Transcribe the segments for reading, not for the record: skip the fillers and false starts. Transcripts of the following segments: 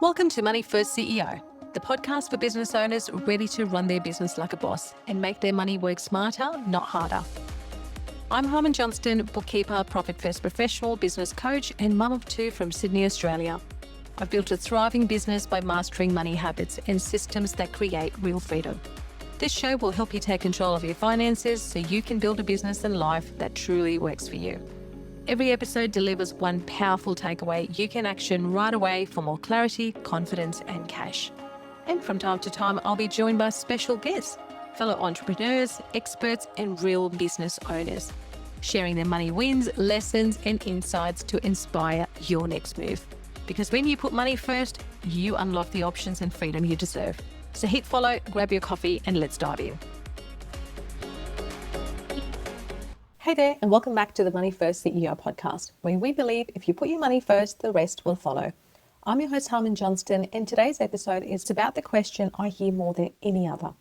Welcome to Money First CEO, the podcast for business owners ready to run their business like a boss and make their money work smarter, not harder. I'm Harman Johnston, bookkeeper, profit first professional, business coach, and mum of two from Sydney, Australia. I've built a thriving business by mastering money habits and systems that create real freedom. This show will help you take control of your finances so you can build a business and life that truly works for you. Every episode delivers one powerful takeaway you can action right away for more clarity, confidence, and cash. And from time to time, I'll be joined by special guests, fellow entrepreneurs, experts, and real business owners, sharing their money wins, lessons, and insights to inspire your next move. Because when you put money first, you unlock the options and freedom you deserve. So hit follow, grab your coffee, and let's dive in. Hey there, and welcome back to the Money First CEO podcast, where we believe if you put your money first, the rest will follow. I'm your host, Harman Johnston, and today's episode is about the question I hear more than any other.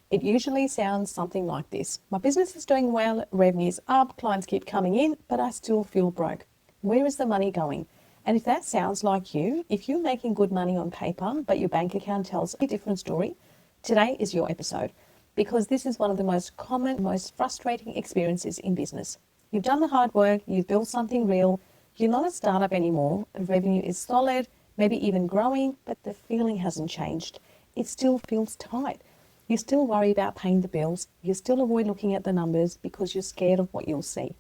It usually sounds something like this. My business is doing well, revenue's up, clients keep coming in, but I still feel broke. Where is the money going? And if that sounds like you, if you're making good money on paper, but your bank account tells a different story, today is your episode. Because this is one of the most common, most frustrating experiences in business. You've done the hard work, you've built something real, you're not a startup anymore, revenue is solid, maybe even growing, but the feeling hasn't changed. It still feels tight. You still worry about paying the bills, you still avoid looking at the numbers because you're scared of what you'll see.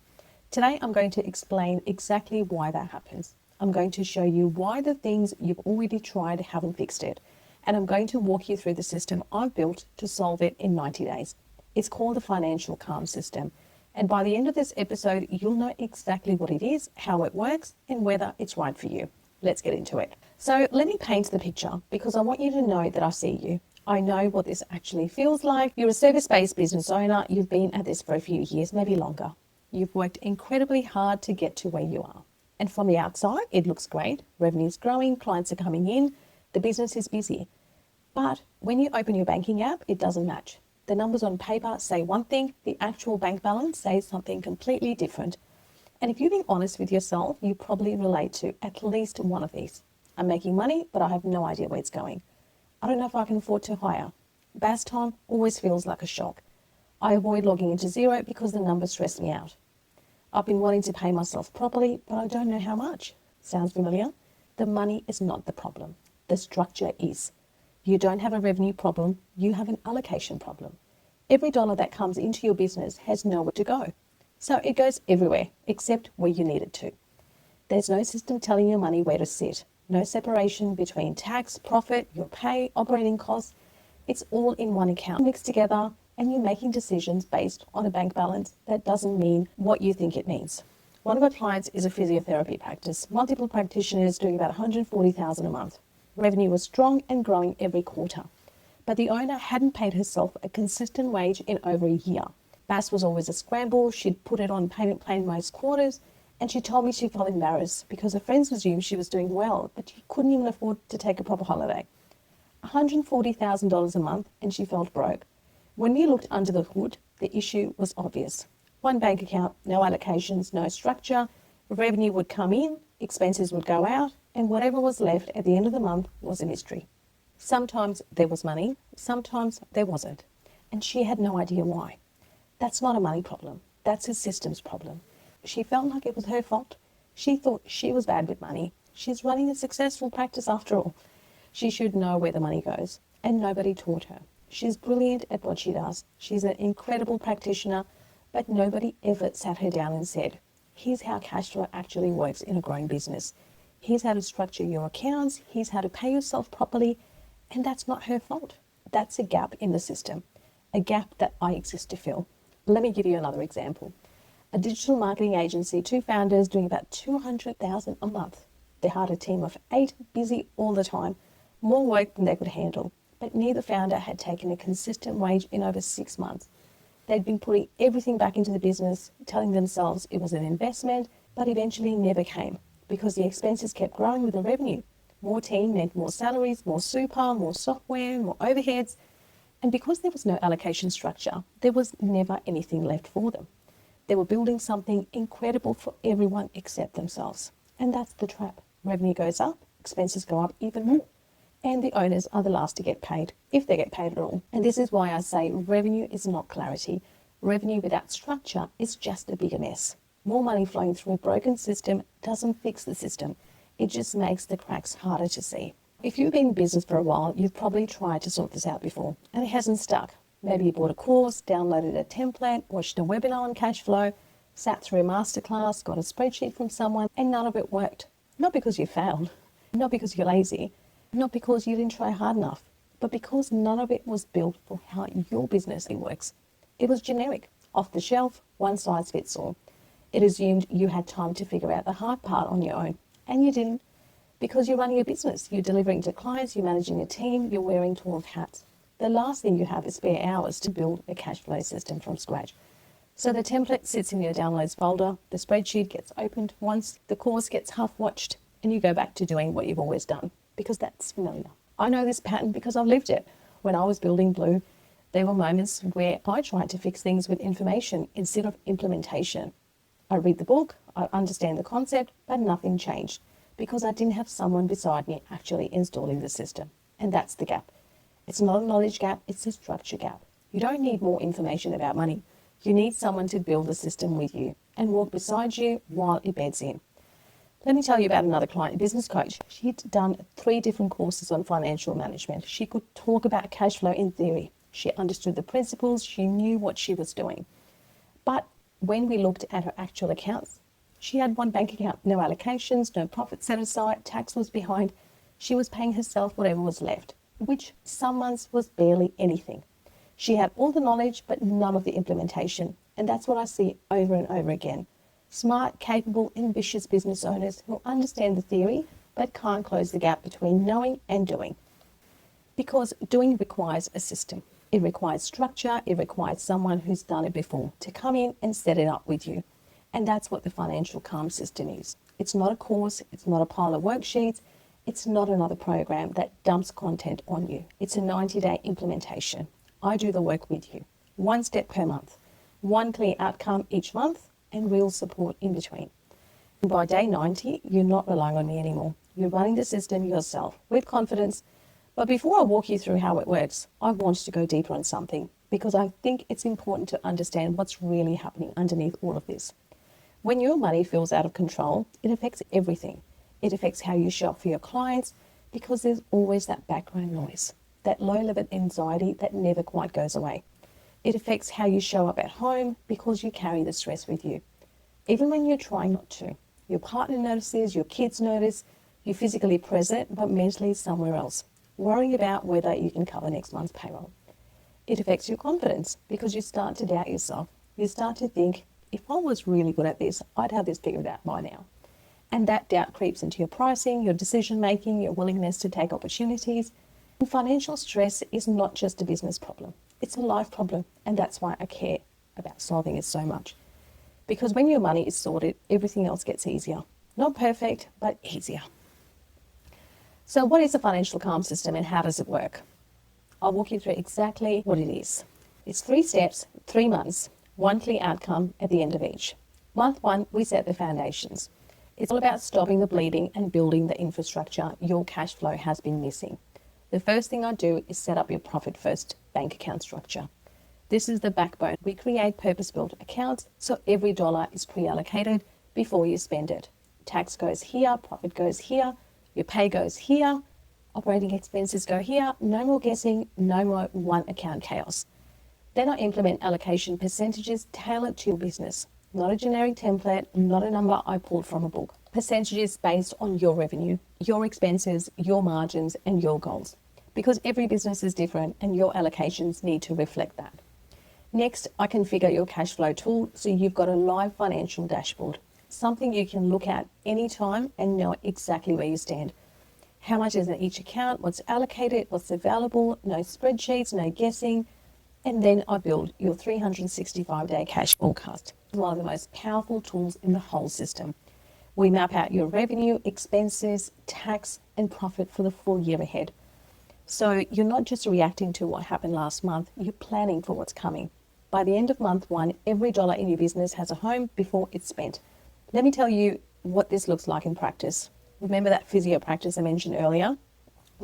Today, I'm going to explain exactly why that happens. I'm going to show you why the things you've already tried haven't fixed it. And I'm going to walk you through the system I've built to solve it in 90 days. It's called the Financial Calm System. And by the end of this episode, you'll know exactly what it is, how it works, and whether it's right for you. Let's get into it. So let me paint the picture because I want you to know that I see you. I know what this actually feels like. You're a service-based business owner. You've been at this for a few years, maybe longer. You've worked incredibly hard to get to where you are. And from the outside, it looks great. Revenue's growing, clients are coming in, the business is busy. But when you open your banking app, it doesn't match. The numbers on paper say one thing, the actual bank balance says something completely different. And if you're being honest with yourself, you probably relate to at least one of these. I'm making money, but I have no idea where it's going. I don't know if I can afford to hire. BAS time always feels like a shock. I avoid logging into Xero because the numbers stress me out. I've been wanting to pay myself properly, but I don't know how much. Sounds familiar? The money is not the problem. The structure is. You don't have a revenue problem, you have an allocation problem. Every dollar that comes into your business has nowhere to go. So it goes everywhere, except where you need it to. There's no system telling your money where to sit. No separation between tax, profit, your pay, operating costs. It's all in one account, mixed together, and you're making decisions based on a bank balance that doesn't mean what you think it means. One of our clients is a physiotherapy practice, multiple practitioners doing about $140,000 a month. Revenue was strong and growing every quarter. But the owner hadn't paid herself a consistent wage in over a year. BAS was always a scramble. She'd put it on payment plan most quarters, and she told me she felt embarrassed because her friends assumed she was doing well, but she couldn't even afford to take a proper holiday. $140,000 a month, and she felt broke. When we looked under the hood, the issue was obvious. One bank account, no allocations, no structure. Revenue would come in, expenses would go out, and whatever was left at the end of the month was a mystery. Sometimes there was money, sometimes there wasn't. And she had no idea why. That's not a money problem. That's a systems problem. She felt like it was her fault. She thought she was bad with money. She's running a successful practice after all. She should know where the money goes. And nobody taught her. She's brilliant at what she does. She's an incredible practitioner, but nobody ever sat her down and said, here's how cash flow actually works in a growing business. Here's how to structure your accounts. Here's how to pay yourself properly. And that's not her fault. That's a gap in the system, a gap that I exist to fill. Let me give you another example. A digital marketing agency, 2 founders doing about $200,000 a month. They hired a team of 8, busy all the time, more work than they could handle. But neither founder had taken a consistent wage in over 6 months. They'd been putting everything back into the business, telling themselves it was an investment, but eventually never came because the expenses kept growing with the revenue. More team meant more salaries, more super, more software, more overheads. And because there was no allocation structure, there was never anything left for them. They were building something incredible for everyone except themselves. And that's the trap. Revenue goes up, expenses go up even more. and the owners are the last to get paid, if they get paid at all. And this is why I say revenue is not clarity. Revenue without structure is just a bigger mess. More money flowing through a broken system doesn't fix the system. It just makes the cracks harder to see. If you've been in business for a while, you've probably tried to sort this out before, and it hasn't stuck. Maybe you bought a course, downloaded a template, watched a webinar on cash flow, sat through a masterclass, got a spreadsheet from someone, and none of it worked. Not because you failed, not because you're lazy, not because you didn't try hard enough, but because none of it was built for how your business works. It was generic, off the shelf, one size fits all. It assumed you had time to figure out the hard part on your own, and you didn't, because you're running a business, you're delivering to clients, you're managing a team, you're wearing 12 hats. The last thing you have is spare hours to build a cash flow system from scratch. So the template sits in your downloads folder, the spreadsheet gets opened once, the course gets half watched, and you go back to doing what you've always done, because that's familiar. I know this pattern because I've lived it. When I was building Blue, there were moments where I tried to fix things with information instead of implementation. I read the book, I understand the concept, but nothing changed because I didn't have someone beside me actually installing the system. And that's the gap. It's not a knowledge gap, it's a structure gap. You don't need more information about money. You need someone to build the system with you and walk beside you while it beds in. Let me tell you about another client, a business coach. She'd done 3 different courses on financial management. She could talk about cash flow in theory. She understood the principles. She knew what she was doing. But when we looked at her actual accounts, she had one bank account, no allocations, no profit set aside, tax was behind. She was paying herself whatever was left, which some months was barely anything. She had all the knowledge, but none of the implementation. And that's what I see over and over again. Smart, capable, ambitious business owners who understand the theory, but can't close the gap between knowing and doing. Because doing requires a system. It requires structure. It requires someone who's done it before to come in and set it up with you. And that's what the financial calm system is. It's not a course. It's not a pile of worksheets. It's not another program that dumps content on you. It's a 90-day implementation. I do the work with you, 1 step per month, 1 clear outcome each month, and real support in between. And by day 90, you're not relying on me anymore. You're running the system yourself with confidence. But before I walk you through how it works, I want to go deeper on something because I think it's important to understand what's really happening underneath all of this. When your money feels out of control, it affects everything. It affects how you show up for your clients because there's always that background noise, that low-level anxiety that never quite goes away. It affects how you show up at home because you carry the stress with you. Even when you're trying not to. Your partner notices, your kids notice, you're physically present but mentally somewhere else, worrying about whether you can cover next month's payroll. It affects your confidence because you start to doubt yourself. You start to think, if I was really good at this, I'd have this figured out by now. And that doubt creeps into your pricing, your decision-making, your willingness to take opportunities. And financial stress is not just a business problem. It's a life problem, and that's why I care about solving it so much. Because when your money is sorted, everything else gets easier. Not perfect, but easier. So what is a financial calm system and how does it work? I'll walk you through exactly what it is. It's 3 steps, 3 months, 1 clear outcome at the end of each. Month 1, we set the foundations. It's all about stopping the bleeding and building the infrastructure your cash flow has been missing. The first thing I do is set up your profit first bank account structure. This is the backbone. We create purpose-built accounts so every dollar is pre-allocated before you spend it. Tax goes here, profit goes here, your pay goes here, operating expenses go here, no more guessing, no more one account chaos. Then I implement allocation percentages tailored to your business. Not a generic template, not a number I pulled from a book. Percentages based on your revenue, your expenses, your margins, and your goals. Because every business is different and your allocations need to reflect that. Next, I configure your cash flow tool so you've got a live financial dashboard, something you can look at anytime and know exactly where you stand. How much is in each account, what's allocated, what's available, no spreadsheets, no guessing. And then I build your 365-day cash forecast. It's one of the most powerful tools in the whole system. We map out your revenue, expenses, tax, and profit for the full year ahead. So you're not just reacting to what happened last month, you're planning for what's coming. By the end of month 1, every dollar in your business has a home before it's spent. Let me tell you what this looks like in practice. Remember that physio practice I mentioned earlier?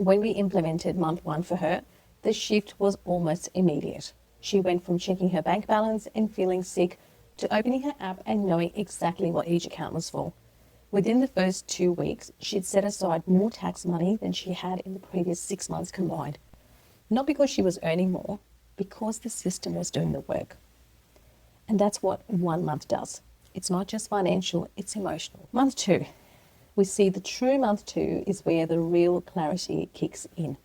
When we implemented month one for her, the shift was almost immediate. She went from checking her bank balance and feeling sick to opening her app and knowing exactly what each account was for. Within the first 2 weeks, she'd set aside more tax money than she had in the previous 6 months combined. Not because she was earning more, because the system was doing the work. And that's what 1 month does. It's not just financial, it's emotional. Month two, we see the true month two is where the real clarity kicks in.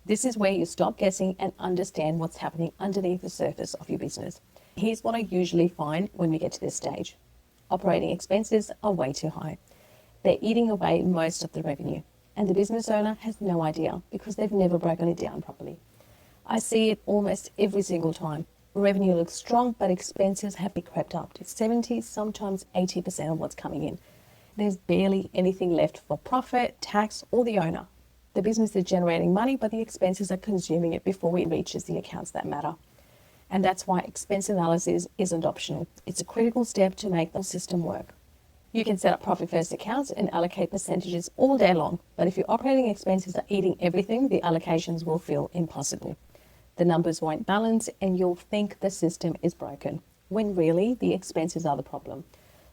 This is where you stop guessing and understand what's happening underneath the surface of your business. Here's what I usually find when we get to this stage. Operating expenses are way too high. They're eating away most of the revenue, and the business owner has no idea because they've never broken it down properly. I see it almost every single time. Revenue looks strong, but expenses have crept up to 70, sometimes 80% of what's coming in. There's barely anything left for profit, tax, or the owner. The business is generating money, but the expenses are consuming it before it reaches the accounts that matter. And that's why expense analysis isn't optional. It's a critical step to make the system work. You can set up profit first accounts and allocate percentages all day long, but if your operating expenses are eating everything, the allocations will feel impossible. The numbers won't balance and you'll think the system is broken, when really the expenses are the problem.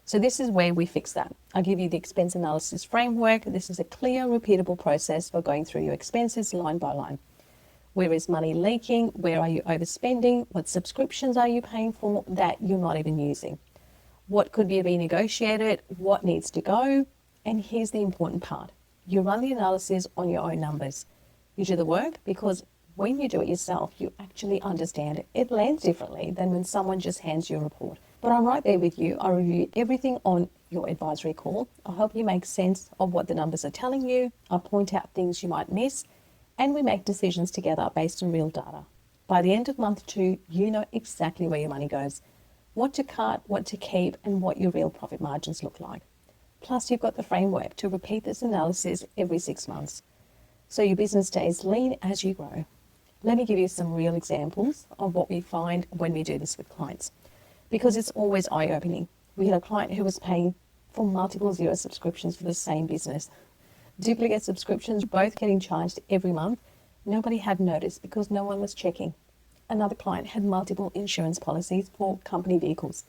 So this is where we fix that. I'll give you the expense analysis framework. This is a clear, repeatable process for going through your expenses line by line. Where is money leaking? Where are you overspending? What subscriptions are you paying for that you're not even using? What could be renegotiated? What needs to go? And here's the important part. You run the analysis on your own numbers. You do the work because when you do it yourself, you actually understand it. It lands differently than when someone just hands you a report. But I'm right there with you. I review everything on your advisory call. I'll help you make sense of what the numbers are telling you. I'll point out things you might miss. And we make decisions together based on real data. By the end of month two, you know exactly where your money goes, what to cut, what to keep, and what your real profit margins look like. Plus, you've got the framework to repeat this analysis every 6 months, so your business stays lean as you grow. Let me give you some real examples of what we find when we do this with clients, because it's always eye-opening. We had a client who was paying for multiple zero subscriptions for the same business. Duplicate subscriptions, both getting charged every month. Nobody had noticed because no one was checking. Another client had multiple insurance policies for company vehicles.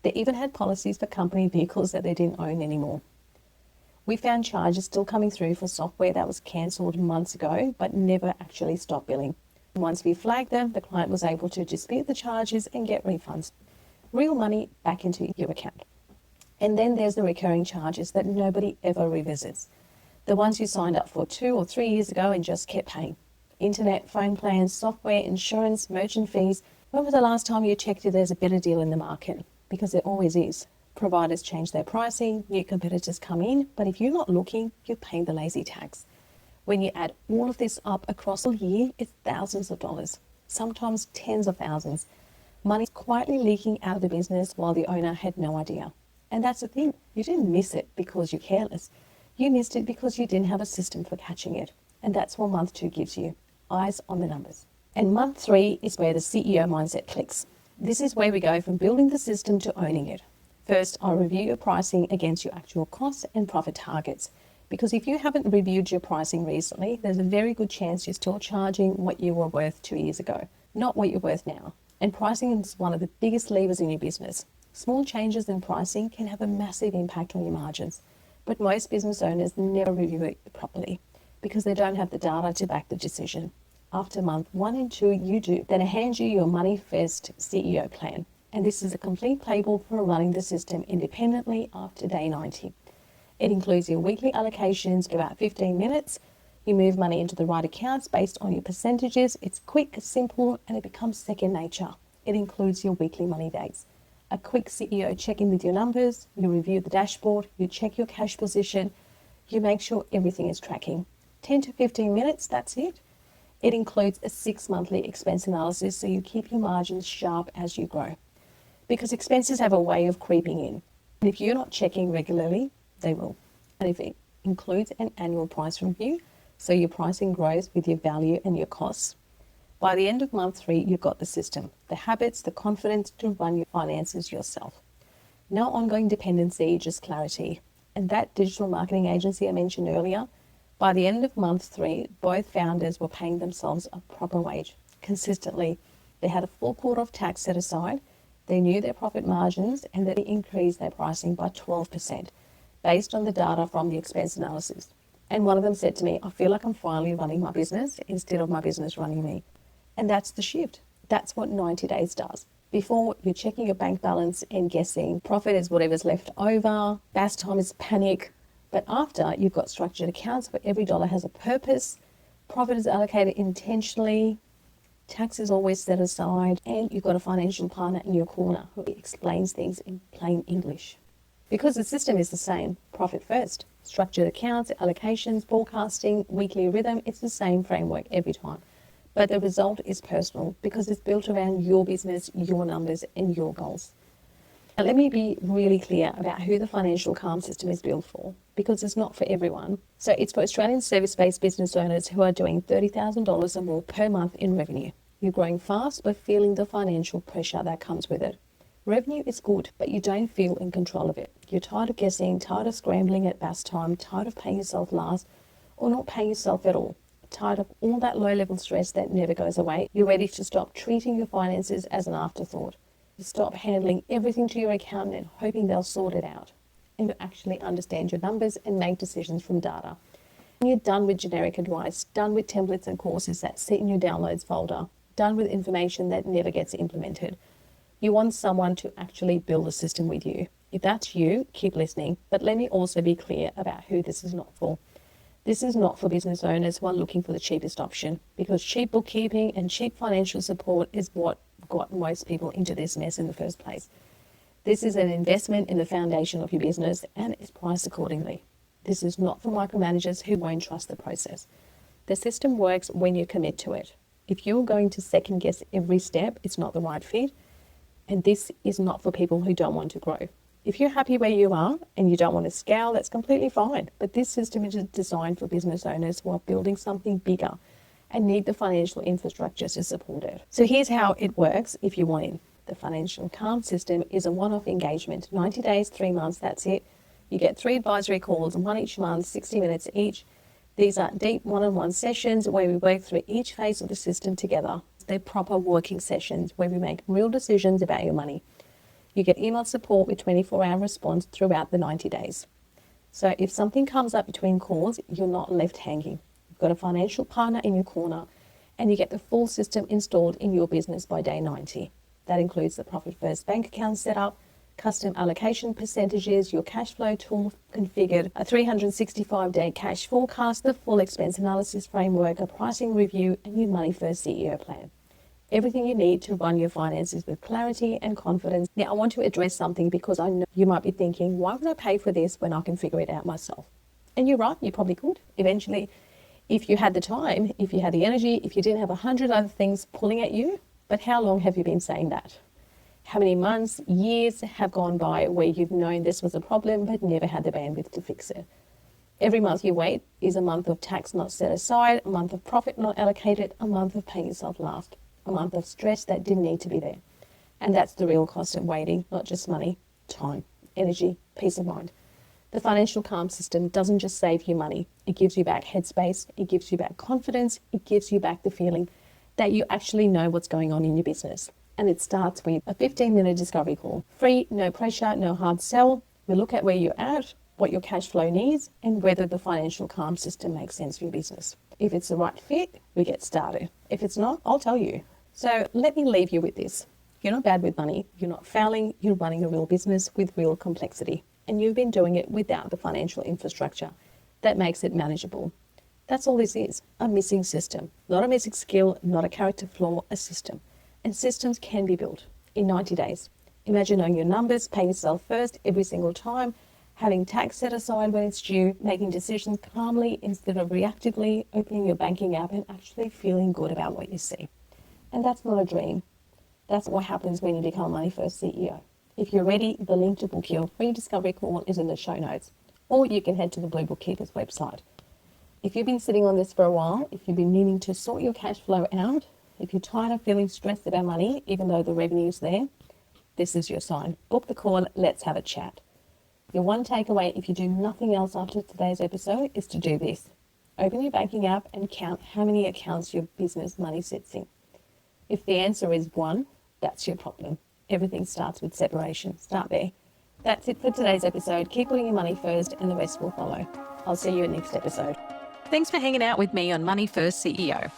They even had policies for company vehicles that they didn't own anymore. We found charges still coming through for software that was cancelled months ago, but never actually stopped billing. Once we flagged them, the client was able to dispute the charges and get refunds. Real money back into your account. And then there's the recurring charges that nobody ever revisits. The ones you signed up for 2 or 3 years ago and just kept paying. Internet, phone plans, software, insurance, merchant fees. When was the last time you checked if there's a better deal in the market? Because there always is. Providers change their pricing, new competitors come in, but if you're not looking, you're paying the lazy tax. When you add all of this up across a year, it's thousands of dollars, sometimes tens of thousands. Money's quietly leaking out of the business while the owner had no idea. And that's the thing, you didn't miss it because you're careless. You missed it because you didn't have a system for catching it. And that's what month two gives you, eyes on the numbers. And month three is where the CEO mindset clicks. This is where we go from building the system to owning it. First, I'll review your pricing against your actual costs and profit targets. Because if you haven't reviewed your pricing recently, there's a very good chance you're still charging what you were worth 2 years ago, not what you're worth now. And pricing is one of the biggest levers in your business. Small changes in pricing can have a massive impact on your margins. But most business owners never review it properly because they don't have the data to back the decision. After month 1 and 2, you do. Then I hand you your Money First CEO plan. And this is a complete playbook for running the system independently after day 90. It includes your weekly allocations of about 15 minutes. You move money into the right accounts based on your percentages. It's quick, simple, and it becomes second nature. It includes your weekly money days. A quick CEO check-in with your numbers, you review the dashboard, you check your cash position, you make sure everything is tracking. 10 to 15 minutes, that's it. It includes a 6 monthly expense analysis so you keep your margins sharp as you grow. Because expenses have a way of creeping in. And if you're not checking regularly, they will. And if it includes an annual price review, so your pricing grows with your value and your costs, by the end of month 3, you've got the system, the habits, the confidence to run your finances yourself. No ongoing dependency, just clarity. And that digital marketing agency I mentioned earlier, By the end of month 3, both founders were paying themselves a proper wage consistently. They had a full quarter of tax set aside. They knew their profit margins and that they increased their pricing by 12% based on the data from the expense analysis. And one of them said to me, I feel like I'm finally running my business instead of my business running me. And that's the shift. That's what 90 days does. Before, you're checking your bank balance and guessing profit is whatever's left over. Fast time is panic. But after, you've got structured accounts where every dollar has a purpose. Profit is allocated intentionally. Tax is always set aside. And you've got a financial partner in your corner who explains things in plain English. Because the system is the same, profit first, structured accounts, allocations, forecasting, weekly rhythm, it's the same framework every time. But the result is personal because it's built around your business, your numbers, and your goals. Now, let me be really clear about who the financial calm system is built for, because it's not for everyone. So it's for Australian service-based business owners who are doing $30,000 or more per month in revenue. You're growing fast but feeling the financial pressure that comes with it. Revenue is good, but you don't feel in control of it. You're tired of guessing, tired of scrambling at best time, tired of paying yourself last, or not paying yourself at all. Tired of all that low-level stress that never goes away. You're ready to stop treating your finances as an afterthought. You stop handling everything to your accountant and hoping they'll sort it out. And you actually understand your numbers and make decisions from data. And you're done with generic advice, done with templates and courses that sit in your downloads folder, done with information that never gets implemented. You want someone to actually build a system with you. If that's you, keep listening. But let me also be clear about who this is not for. This is not for business owners who are looking for the cheapest option, because cheap bookkeeping and cheap financial support is what got most people into this mess in the first place. This is an investment in the foundation of your business and is priced accordingly. This is not for micromanagers who won't trust the process. The system works when you commit to it. If you're going to second guess every step, it's not the right fit. And this is not for people who don't want to grow. If you're happy where you are and you don't want to scale, that's completely fine. But this system is designed for business owners who are building something bigger and need the financial infrastructure to support it. So here's how it works if you want in. The financial calm system is a one-off engagement, 90 days, 3 months, that's it. You get 3 advisory calls, 1 each month, 60 minutes each. These are deep one-on-one sessions where we work through each phase of the system together. They're proper working sessions where we make real decisions about your money. You get email support with 24-hour response throughout the 90 days. So if something comes up between calls, you're not left hanging. You've got a financial partner in your corner and you get the full system installed in your business by day 90. That includes the Profit First bank account setup, custom allocation percentages, your cash flow tool configured, a 365-day cash forecast, the full expense analysis framework, a pricing review, and your Money First CEO plan. Everything you need to run your finances with clarity and confidence. Now, I want to address something because I know you might be thinking, why would I pay for this when I can figure it out myself? And you're right, you probably could. Eventually, if you had the time, if you had the energy, if you didn't have 100 other things pulling at you. But how long have you been saying that? How many months, years have gone by where you've known this was a problem but never had the bandwidth to fix it? Every month you wait is a month of tax not set aside, a month of profit not allocated, a month of paying yourself last, a month of stress that didn't need to be there. And that's the real cost of waiting, not just money, time, energy, peace of mind. The financial calm system doesn't just save you money. It gives you back headspace, it gives you back confidence, it gives you back the feeling that you actually know what's going on in your business. And it starts with a 15-minute discovery call. Free, no pressure, no hard sell. We look at where you're at, what your cash flow needs, and whether the financial calm system makes sense for your business. If it's the right fit, we get started. If it's not, I'll tell you. So let me leave you with this. You're not bad with money. You're not failing. You're running a real business with real complexity. And you've been doing it without the financial infrastructure that makes it manageable. That's all this is, a missing system. Not a missing skill, not a character flaw, a system. And systems can be built in 90 days. Imagine knowing your numbers, paying yourself first every single time, having tax set aside when it's due, making decisions calmly instead of reactively, opening your banking app and actually feeling good about what you see. And that's not a dream. That's what happens when you become a Money First CEO. If you're ready, the link to book your free discovery call is in the show notes, or you can head to the Blue Bookkeepers website. If you've been sitting on this for a while, if you've been needing to sort your cash flow out, if you're tired of feeling stressed about money, even though the revenue's there, this is your sign. Book the call, let's have a chat. Your one takeaway, if you do nothing else after today's episode, is to do this. open your banking app and count how many accounts your business money sits in. If the answer is 1, that's your problem. Everything starts with separation. Start there. That's it for today's episode. Keep putting your money first and the rest will follow. I'll see you in the next episode. Thanks for hanging out with me on Money First CEO.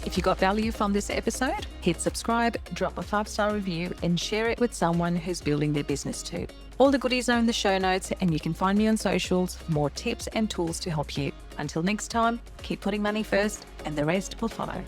If you got value from this episode, hit subscribe, drop a 5-star review, and share it with someone who's building their business too. All the goodies are in the show notes, and you can find me on socials for more tips and tools to help you. Until next time, keep putting money first and the rest will follow.